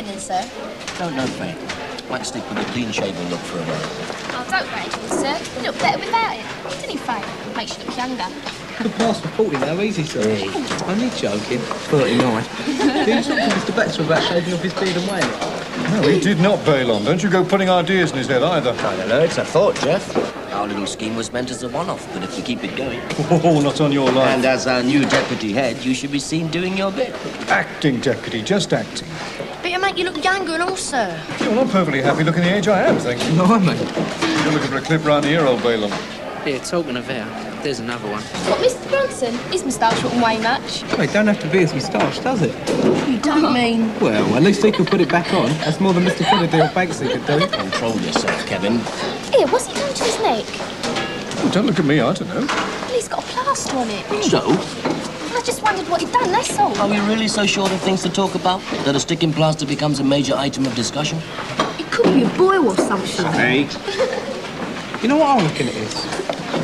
feeling, sir? Don't know, Frank. Might stick with a clean-shaven look for a while. Oh, don't Grange me, sir. You look better without it. Didn't he, Frank? Makes you look younger. Could pass for 40 now, easy, sir. Hey. Only joking. 39. Did you talk to Mr. Baxter about shaving off his beard and weighing it? No, he did not bail on. Don't you go putting ideas in his head either. I don't know, it's a thought, Jeff. Our little scheme was meant as a one-off, but if we keep it going... Oh, not on your life. And as our new deputy head, you should be seen doing your bit. Acting, deputy, just acting. But you make you look younger and all, sir. Well, I'm perfectly happy looking the age I am, thank you. No, mate. You're looking for a clip round here, old Balaam. Yeah, talking of hair, there's another one. What, Mr. Bronson? His moustache wouldn't weigh much. Well, it don't have to be his moustache, does it? You don't mean... Well, at least he could put it back on. That's more than Mr. Kennedy or Banksy could do. Control yourself, Kevin. Here, what's he done to his neck? Oh, don't look at me, I don't know. Well, he's got a plaster on it. So? I just wondered what he'd done, that's all. Are we really so short of things to talk about that a stick in plaster becomes a major item of discussion? It could be a boy or something. Hey. You know what I reckon it is?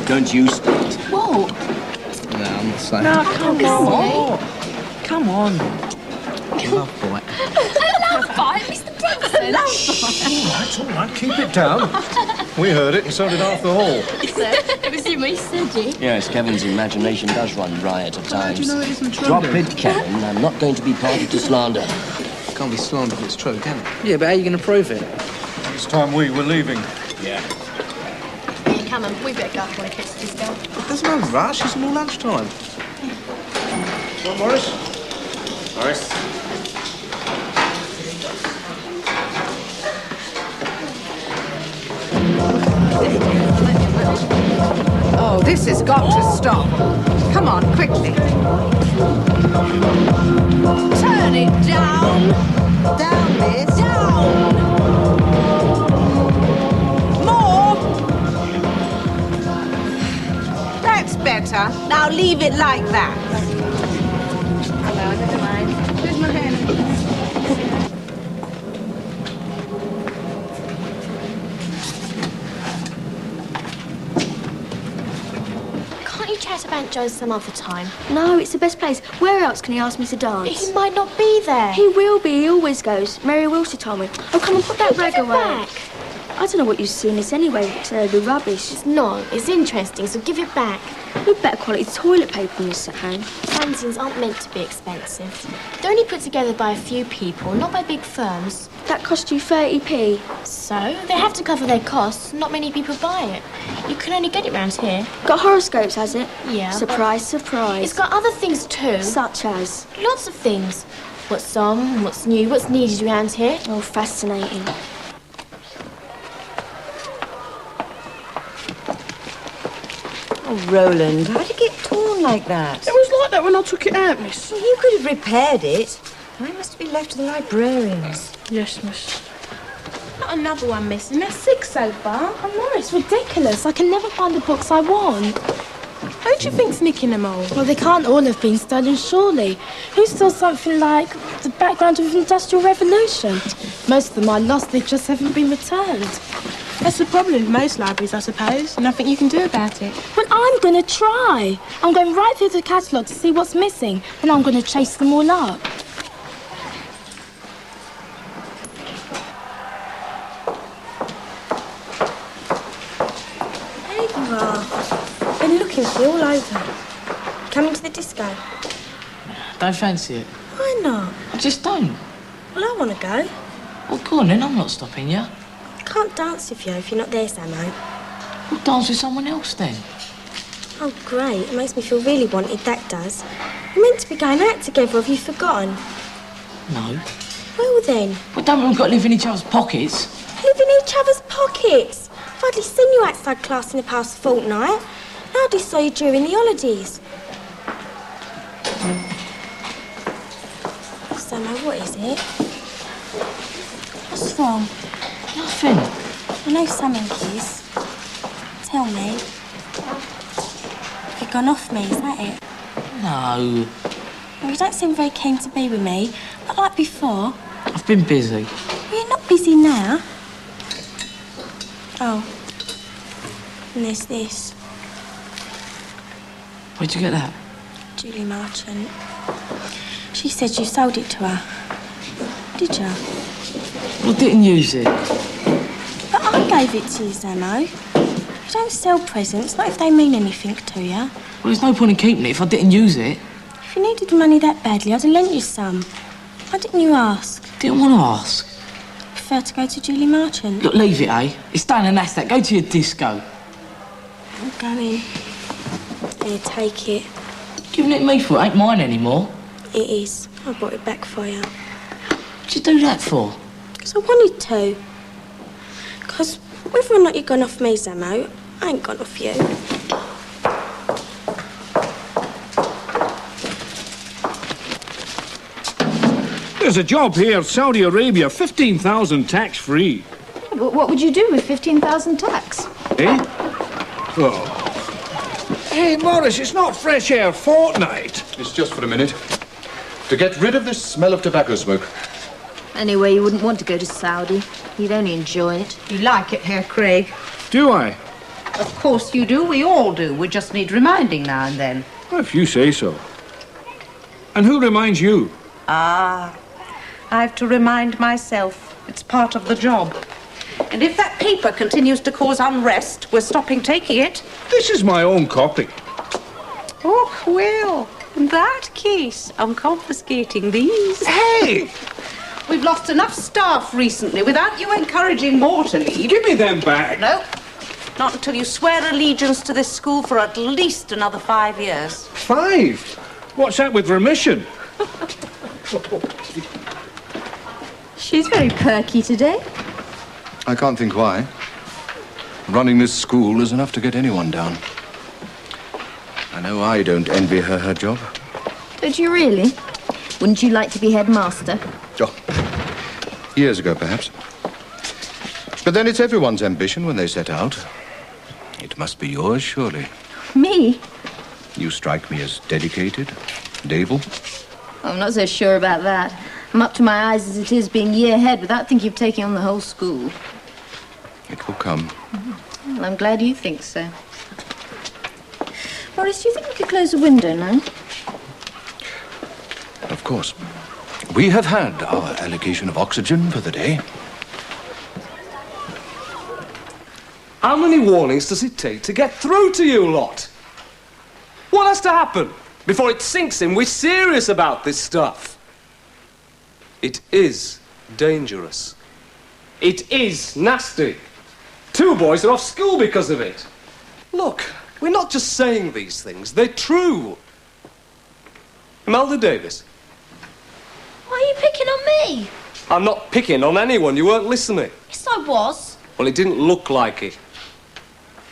Don't you start. What? No, I'm not saying. No, come on. Come on. Love boy. Love bite, Mr. Bronson. All right, keep it down. We heard it, and so did half the hall. Sir, it was you, said you. Yes, Kevin's imagination does run riot at times. Do you know it isn't true? Drop it, Kevin. I'm not going to be party to slander. Can't be slander if it's true, can it? Yeah, but how are you going to prove it? It's time we were leaving. Yeah. Come on, we better go before the kids just go. There's no rush. It's more lunchtime. What, Morris? Morris? Oh, this has got to stop. Come on, quickly. Turn it down. Down, miss. Down. More. That's better. Now leave it like that. Hello, never mind. Here's my hand. Can't you chat about Joe some other time? No, it's the best place. Where else can he ask me to dance? He might not be there. He will be. He always goes. Mary Wilson told me. Oh, come on, put that rag Give it away. back. I don't know what you've seen this anyway. It's the rubbish. It's not. It's interesting, so give it back. With better quality toilet paper in this at home. Fanzines aren't meant to be expensive. They're only put together by a few people, not by big firms. That cost you 30p. So, they have to cover their costs. Not many people buy it. You can only get it round here. Got horoscopes, has it? Yeah. Surprise, surprise. It's got other things too. Such as? Lots of things. What's on, what's new, what's needed around here. Oh, fascinating. Oh, Roland, how'd it get torn like that? It was like that when I took it out, miss. Well, you could have repaired it. It must have been left to the librarians. Yes, miss. Not another one missing. There's 6 so far. Oh, no, it's ridiculous. I can never find the books I want. Who do you think's nicking them all? Well, they can't all have been stolen, surely. Who stole something like the background of the Industrial Revolution? Most of them are lost, they just haven't been returned. That's the problem with most libraries, I suppose. Nothing you can do about it. Well, I'm going to try. I'm going right through the catalogue to see what's missing, and I'm going to chase them all up. There you are. Been looking for you all over. Coming to the disco? Don't fancy it. Why not? I just don't. Well, I want to go. Well, go on then, I'm not stopping you. I can't dance with you if you're not there, Samo. We'll dance with someone else then. Oh, great. It makes me feel really wanted, that does. We're meant to be going out together. Have you forgotten? No. Well, then. Well, don't we got to live in each other's pockets? Live in each other's pockets. I've hardly seen you outside class in the past fortnight. I hardly saw you during the holidays. Samo, what is it? What's wrong? Nothing. I know something is. Tell me. Have you gone off me, is that it? No. Well, you don't seem very keen to be with me. Not like before. I've been busy. Well, you're not busy now. Oh. And there's this. Where'd you get that? Julie Marchant. She said you sold it to her. Did you? Well, I didn't use it. But I gave it to you, Zamo. You don't sell presents, not if they mean anything to you. Well, there's no point in keeping it if I didn't use it. If you needed money that badly, I'd have lent you some. Why didn't you ask? Didn't want to ask. Prefer to go to Julie Marchant? Look, leave it, eh? It's done and that's that. Go to your disco. I'm going. Here, take it. Giving it me for it ain't mine anymore. It is. I brought it back for you. What'd you do that for? Because I wanted to. Because whether or not you've gone off me, Zamo, I ain't gone off you. There's a job here, Saudi Arabia, 15,000 tax-free. What would you do with 15,000 tax? Eh? Oh. Hey, Morris, it's not fresh air fortnight. It's just for a minute. To get rid of this smell of tobacco smoke. Anyway, you wouldn't want to go to Saudi. You'd only enjoy it. You like it, Herr Craig? Do I? Of course you do. We all do. We just need reminding now and then. Well, if you say so. And who reminds you? Ah, I have to remind myself. It's part of the job. And if that paper continues to cause unrest, we're stopping taking it. This is my own copy. Oh, well, in that case, I'm confiscating these. Hey! We've lost enough staff recently without you encouraging more to leave. Give me them back. No, not until you swear allegiance to this school for at least another 5 years. 5? What's that with remission? She's very perky today. I can't think why. Running this school is enough to get anyone down. I know I don't envy her job. Don't you really? Wouldn't you like to be headmaster? Oh, years ago, perhaps. But then it's everyone's ambition when they set out. It must be yours, surely. Me? You strike me as dedicated and able. I'm not so sure about that. I'm up to my eyes as it is being year ahead without thinking of taking on the whole school. It will come. Well, I'm glad you think so. Maurice, do you think we could close the window now? Of course. We have had our allocation of oxygen for the day. How many warnings does it take to get through to you lot? What has to happen before it sinks in we're serious about this stuff? It is dangerous. It is nasty. 2 boys are off school because of it. Look, we're not just saying these things, they're true. Imelda Davis. Why are you picking on me? I'm not picking on anyone, you weren't listening. Yes, I was. Well, it didn't look like it.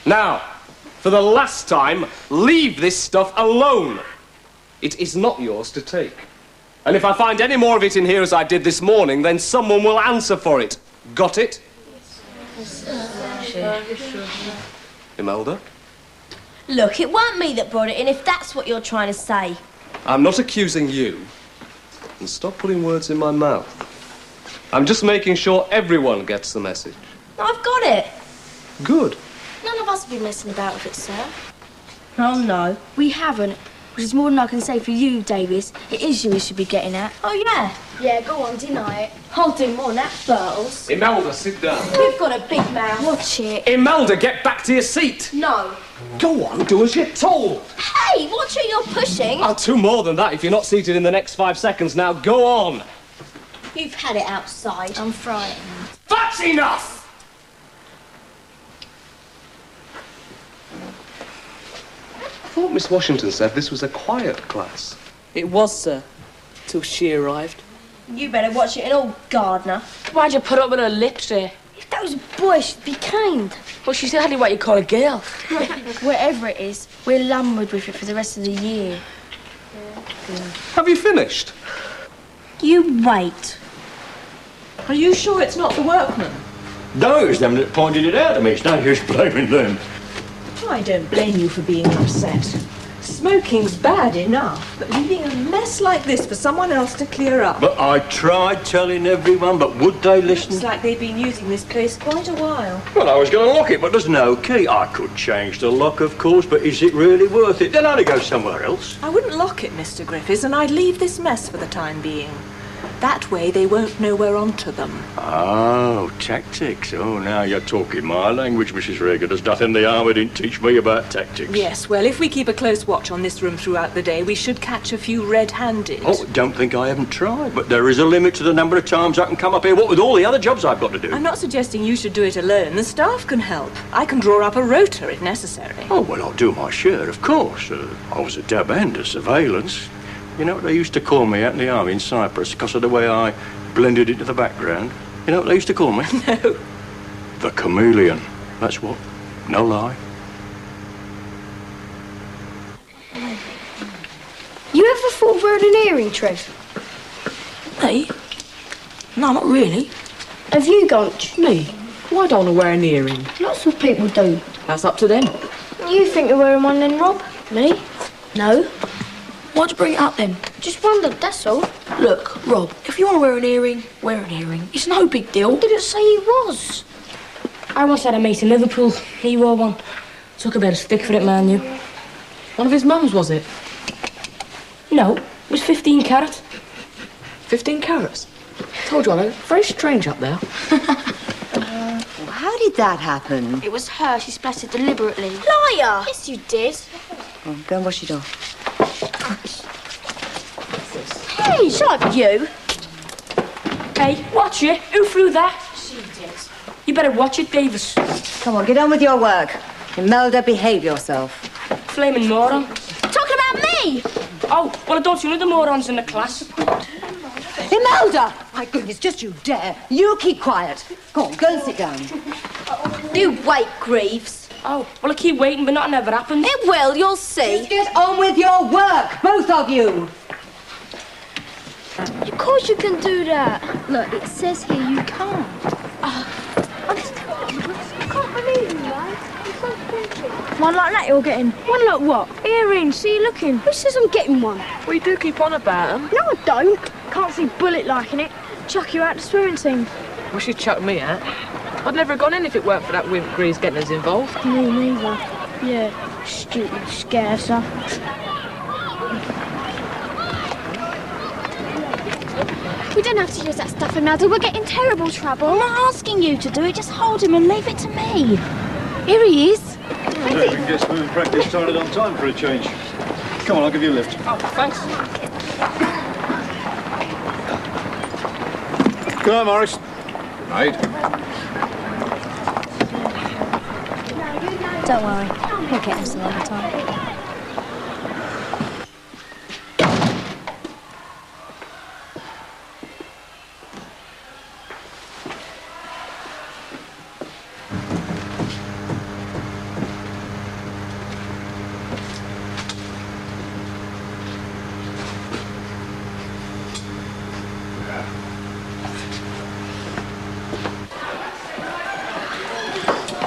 Now, for the last time, leave this stuff alone. It is not yours to take. And if I find any more of it in here as I did this morning, then someone will answer for it. Got it? Imelda? Look, it weren't me that brought it in, if that's what you're trying to say. I'm not accusing you. And stop putting words in my mouth. I'm just making sure everyone gets the message. No, I've got it. Good. None of us have been messing about with it, sir. Oh, no, we haven't. Which is more than I can say for you, Davis. It is you we should be getting at. Oh, yeah? Yeah, go on, deny it. I'll do more than that, Burls. Imelda, sit down. You've got a big mouth. Watch it. Imelda, get back to your seat. No. Go on, do as you're told. Hey, watch who you're pushing. I'll do more than that if you're not seated in the next 5 seconds. Now, go on. You've had it outside. I'm frightened. That's enough! I thought Miss Washington said this was a quiet class. It was, sir, till she arrived. You better watch it and all, Gardner. Why'd you put up with her lips there? If that was a boy, she'd be kind. Well, she's hardly what you call a girl. Wherever it is, we're lumbered with it for the rest of the year. Have you finished? You wait. Are you sure it's not the workmen? No, it was them that pointed it out to me. It's no use blaming them. I don't blame you for being upset. Smoking's bad enough, but leaving a mess like this for someone else to clear up. But I tried telling everyone, but would they listen? Looks like they've been using this place quite a while. Well, I was going to lock it, but there's no key. I could change the lock, of course, but is it really worth it? Then I'd go somewhere else. I wouldn't lock it, Mr. Griffiths, and I'd leave this mess for the time being. That way they won't know we're onto them. Oh, tactics. Oh, now you're talking my language, Mrs. Reagan. There's nothing the army didn't teach me about tactics. Yes, well, if we keep a close watch on this room throughout the day, we should catch a few red-handed. Oh, don't think I haven't tried, but there is a limit to the number of times I can come up here, what with all the other jobs I've got to do. I'm not suggesting you should do it alone. The staff can help. I can draw up a rota if necessary. Oh, well, I'll do my share, of course. I was a dab hand at surveillance. You know what they used to call me out in the army in Cyprus because of the way I blended into the background? You know what they used to call me? No. The chameleon. That's what. No lie. You ever thought of wearing an earring, Trev? Me? No, not really. Have you, Gonch? Me? Why don't I wear an earring? Lots of people do. That's up to them. You think you're wearing one then, Rob? Me? No. Why'd you bring it up then? Just wondered, that's all. Look, Rob, if you want to wear an earring, wear an earring. It's no big deal. Didn't say he was. I once had a mate in Liverpool. He wore one. Took a bit of stick for it, man, you. One of his mums, was it? No, it was 15 carat. 15 carats? Told you, I know. Very strange up there. How did that happen? It was her. She splattered deliberately. Liar! Yes, you did. Oh, go and wash it off. Hey, shut up, you. Hey, watch it. Who threw that? She did. You better watch it, Davis. Come on, get on with your work. Imelda, behave yourself. Flaming moron. Talking about me! Oh, well, I don't see none of the morons in the class. Imelda! My goodness, just you dare. You keep quiet. Go on, go and sit down. You wait, Greaves. Oh, well, I keep waiting, but nothing ever happens. It will, you'll see. Just get on with your work, both of you. Of course you can do that. Look, it says here you can't. I can't believe you, right? I'm so thinking. One like that you're getting? One like what? Earrings, see you looking. Who says I'm getting one? We do keep on about them. No, I don't. Can't see Bullet liking it. Chuck you out the swimming team. Wish you'd chuck me out. I'd never have gone in if it weren't for that wimp Greaves getting us involved. Me neither. Yeah, stupid scarcer. We don't have to use that stuff, Imelda. We'll get in terrible trouble. I'm not asking you to do it. Just hold him and leave it to me. Here he is. Yeah, we can get swimming practice started on time for a change. Come on, I'll give you a lift. Oh, thanks. Good night, Morris. Right. Don't worry. He'll get us another time.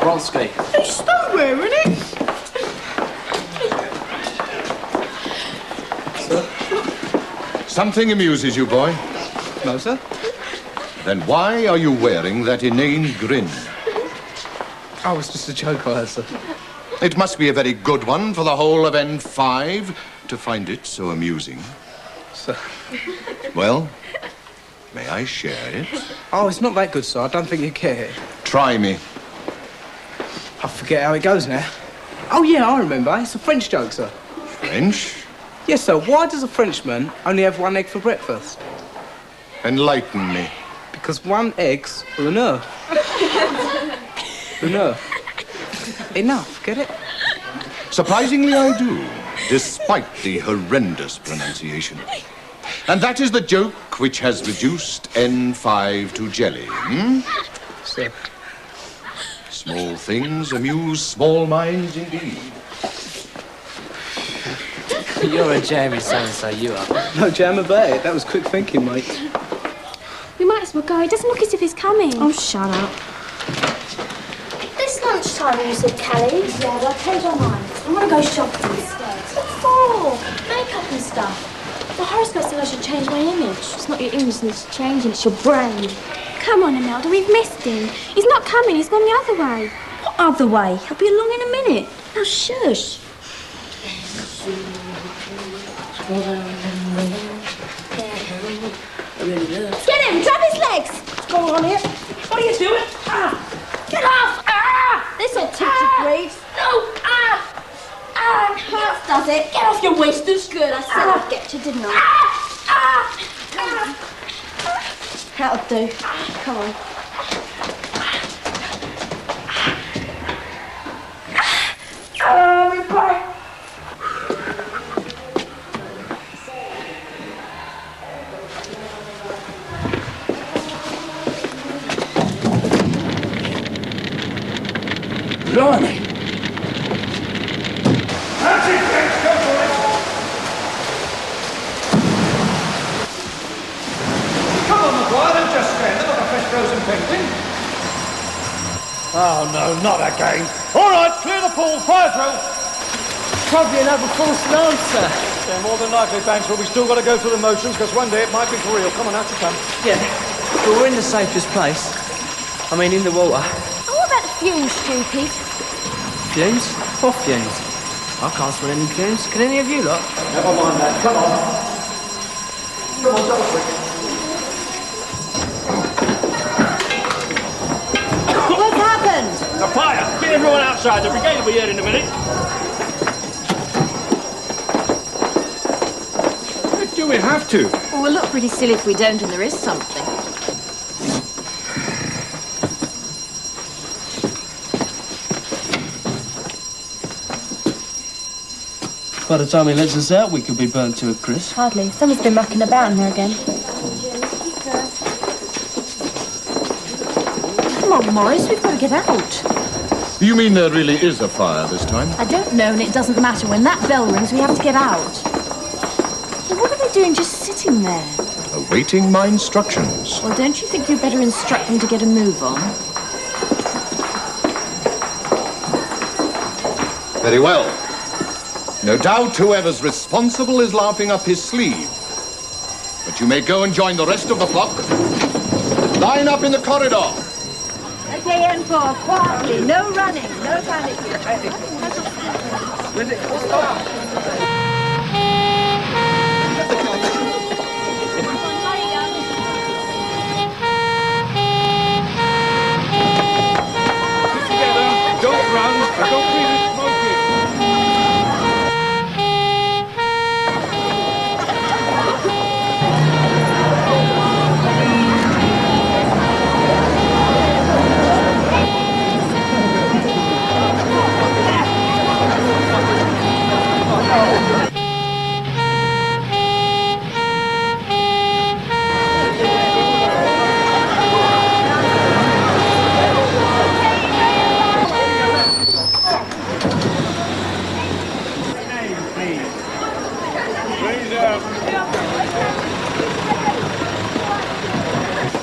Bronski. He's still wearing it. Sir? Something amuses you, boy. No, sir. Then why are you wearing that inane grin? Oh, it's just a joke I had, sir. It must be a very good one for the whole of N5 to find it so amusing. Sir. Well, may I share it? Oh, it's not that good, sir. I don't think you care. Try me. I forget how it goes now. Oh, yeah, I remember. It's a French joke, sir. French? Yes, sir. Why does a Frenchman only have one egg for breakfast? Enlighten me. Because one egg's for the nerve. The nerve. Enough, get it? Surprisingly, I do, despite the horrendous pronunciation. And that is the joke which has reduced N5 to jelly, hmm? Sir. Small things amuse small minds indeed. You're a jammy so-and-so, you are. No jam about it. That was quick thinking, mate. We might as well go. It doesn't look as if he's coming. Oh, shut up. This lunchtime, you said, Callie? Yeah, well, I changed my mind. I want to go shopping instead. What for? Makeup and stuff. The horoscope said I should change my image. It's not your image that's changing, it's your brain. Come on, Imelda, we've missed him. He's not coming, he's gone the other way. What other way? He'll be along in a minute. Now, shush. It really hurts. Get him! Grab his legs! What's going on here? What are you doing? Ah! Get off! Ah! This'll teach you, Graves. No! Ah! Ah! That does it. Get off your wasters! Good, I said I'd get you, didn't I? Ah! Ah! That'll do. Come on. Oh, my back! Blimey! That's it, Grange, go for it! Come on, Maguire, don't just stand there like a fresh frozen penguin. Oh, no, not again. All right, clear the pool, fire drill. Probably another false alarm, sir. Yeah, more than likely, thanks, but we still got to go through the motions, because one day it might be for real. Come on, out you come. Yeah, but we're in the safest place. I mean, in the water. Oh, what about the fumes, stupid? Fumes? What fumes? I can't smell any fumes. Can any of you lot? Never mind that, come on. Come on, double quick. What's happened? A fire! Get everyone outside. The brigade will be here in a minute. Do we have to? Well, we'll look pretty silly if we don't, and there is something. By the time he lets us out, we could be burnt to a crisp. Hardly. Someone's been mucking about in there again. Come on, Morris, we've got to get out. You mean there really is a fire this time? I don't know, and it doesn't matter. When that bell rings, we have to get out. Well, what are they doing just sitting there? Awaiting my instructions. Well, don't you think you'd better instruct them to get a move on? Very well. No doubt whoever's responsible is laughing up his sleeve. But you may go and join the rest of the flock. Line up in the corridor. Okay, M4, quietly. No running, no panicking. Together, don't run, don't leave it smoking.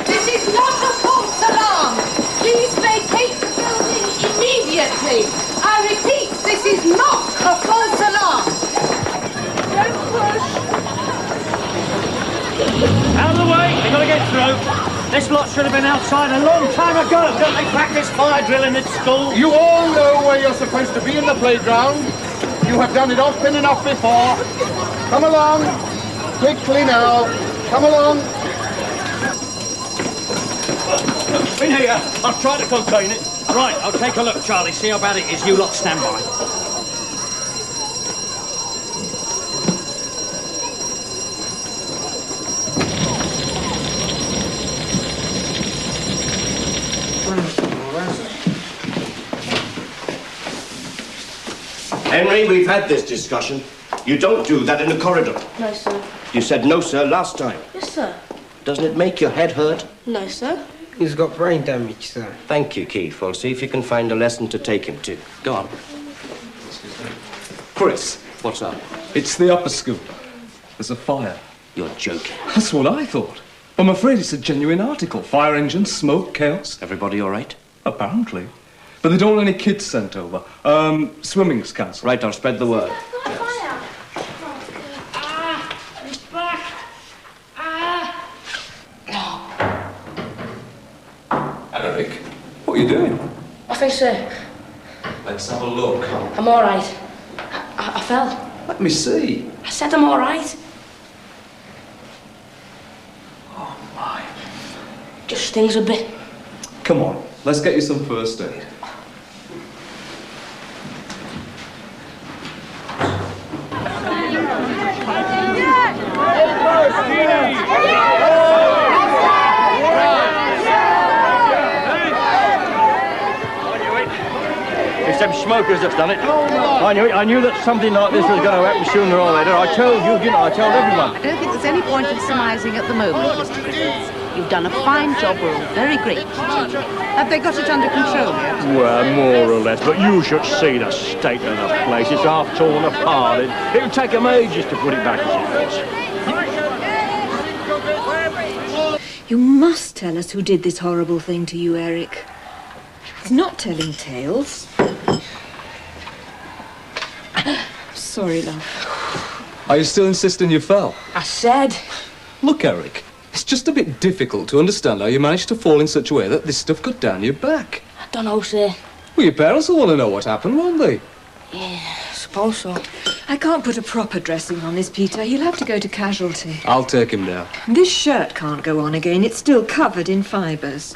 This is not a false alarm. Please vacate the building immediately. I repeat, this is not a false alarm. Don't push. Out of the way! They've got to get through. This lot should have been outside a long time ago. Don't they practice fire drilling at school? You all know where you're supposed to be in the playground. You have done it often enough before. Come along. Quickly now. Come along. In here. I'll try to contain it. Right, I'll take a look, Charlie. See how bad it is. You lot stand by. Henry, we've had this discussion. You don't do that in the corridor. No, sir. You said no, sir, last time. Yes, sir. Doesn't it make your head hurt? No, sir. He's got brain damage, sir. Thank you, Keith. Well, see if you can find a lesson to take him to. Go on. Chris, What's up? it's the upper school. There's a fire. You're joking. That's what I thought. I'm afraid it's a genuine article. Fire engines, smoke, chaos. Everybody all right? Apparently. But they don't want any kids sent over. Swimming's cancelled. Right, I'll spread the word. Eric, what are you doing? Nothing, sir. Let's have a look. I'm all right. I fell. Let me see. I said I'm all right. Oh, Just stings a bit. Come on, let's get you some first aid. It's them smokers that's done it. I knew that something like this was going to happen sooner or later. I told you, didn't I? I told everyone. I don't think there's any point in surmising at the moment, Mr. Griffiths. You've done a fine job. We're all very grateful to you. Have they got it under control yet? Well, more or less, but you should see the state of the place. It's half torn apart. It would take them ages to put it back as it was. You must tell us who did this horrible thing to you, Eric. It's not telling tales. Sorry, love. Are you still insisting you fell? I said. Look, Eric, it's just a bit difficult to understand how you managed to fall in such a way that this stuff got down your back. I don't know, sir. Well, your parents will want to know what happened, won't they? Yeah, I suppose so. I can't put a proper dressing on this, Peter. He'll have to go to casualty. I'll take him down. This shirt can't go on again. It's still covered in fibres.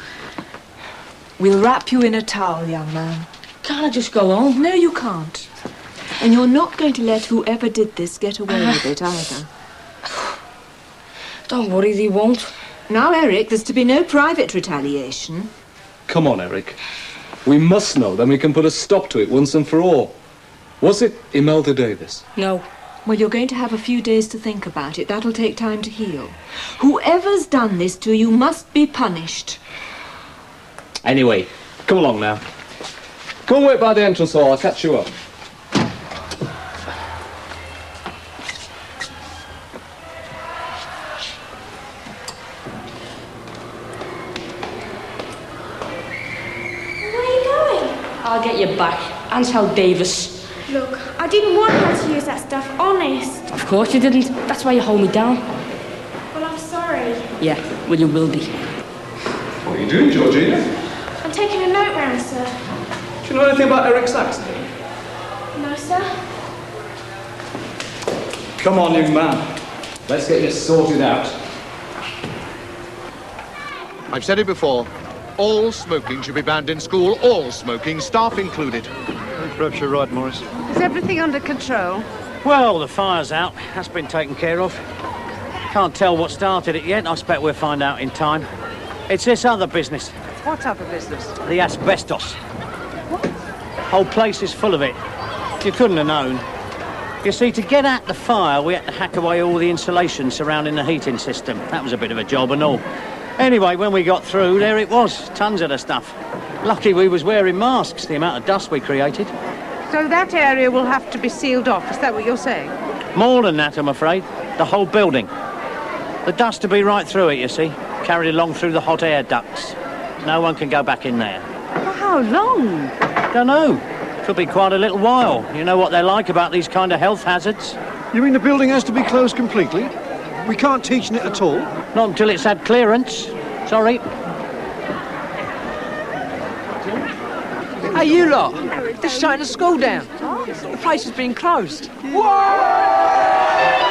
We'll wrap you in a towel, young man. Can't I just go home? No, you can't. And you're not going to let whoever did this get away with it either. Don't worry, they won't. Now, Eric, there's to be no private retaliation. Come on, Eric. We must know, then we can put a stop to it once and for all. Was it Imelda Davis? No. Well, you're going to have a few days to think about it. That'll take time to heal. Whoever's done this to you must be punished. Anyway, come along now. Come and wait by the entrance hall. I'll catch you up. I'll get you back. And tell Davis. Look, I didn't want her to use that stuff, honest. Of course you didn't. That's why you hold me down. Well, I'm sorry. Yeah, well, you will be. What are you doing, Georgina? I'm taking a note round, sir. Do you know anything about Eric's accident? No, sir. Come on, young man. Let's get this sorted out. I've said it before. All smoking should be banned in school. All smoking, staff included. Perhaps you're right, Morris. Is everything under control? Well, the fire's out. That's been taken care of. Can't tell what started it yet. I expect we'll find out in time. It's this other business. What other business? The asbestos. What? Whole place is full of it. You couldn't have known. You see, to get at the fire, we had to hack away all the insulation surrounding the heating system. That was a bit of a job and all. Anyway, when we got through, there it was. Tons of the stuff. Lucky we was wearing masks, the amount of dust we created. So that area will have to be sealed off, is that what you're saying? More than that, I'm afraid. The whole building. The dust will be right through it, you see. Carried along through the hot air ducts. No one can go back in there. For how long? Don't know. Could be quite a little while. You know what they're like about these kind of health hazards. You mean the building has to be closed completely? We can't teach in it at all? Not until it's had clearance. Sorry. Hey, you lot. They're shutting the school down. The place has been closed. Whoa!